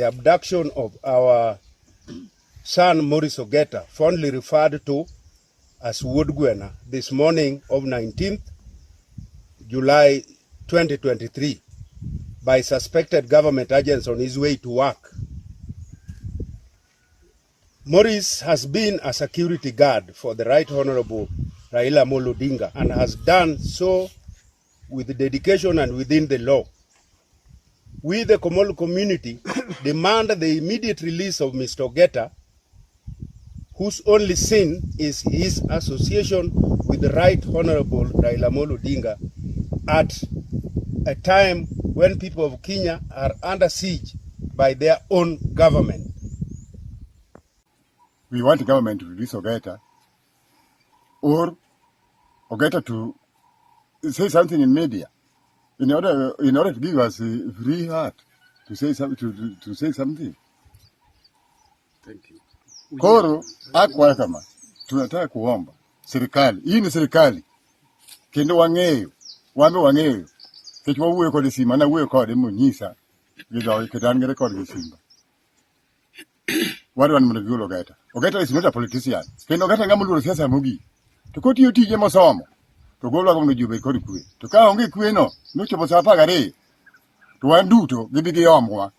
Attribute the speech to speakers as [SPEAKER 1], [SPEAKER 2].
[SPEAKER 1] the abduction of our son Maurice Ogeta, fondly referred to as Woodgwena, this morning of 19th July 2023 by suspected government agents on his way to work. Maurice has been a security guard for the Right Honorable Raila Odinga'S and has done so with dedication and within the law. We, the Komolo community, demand the immediate release of Mr. Ogeta, whose only sin is his association with the Right Honorable Raila Odinga'S at a time when people of Kenya are under siege by their own government.
[SPEAKER 2] We want the government to release Ogeta, or Ogeta to say something in media, in order to give us a free heart to say something. To say something.
[SPEAKER 1] Thank you.
[SPEAKER 2] Koro akwa kama tunataka kuomba serikali, hii ni serikali kendo wangeyo kichwa uwe kwa disima na uwe kwa demu nyisa gizo kitangere kwa disimba. Wale wanamreview Ogeta. Ogeta is not a politician. Kendo Ogeta ngamulu siasa mugi. Tukoti yoti je masomo. Tugola kwa mjube kodi kuwe. Tukaonge kuwe no. Nucho bosapa gare. Tuanduto gibige yomwa.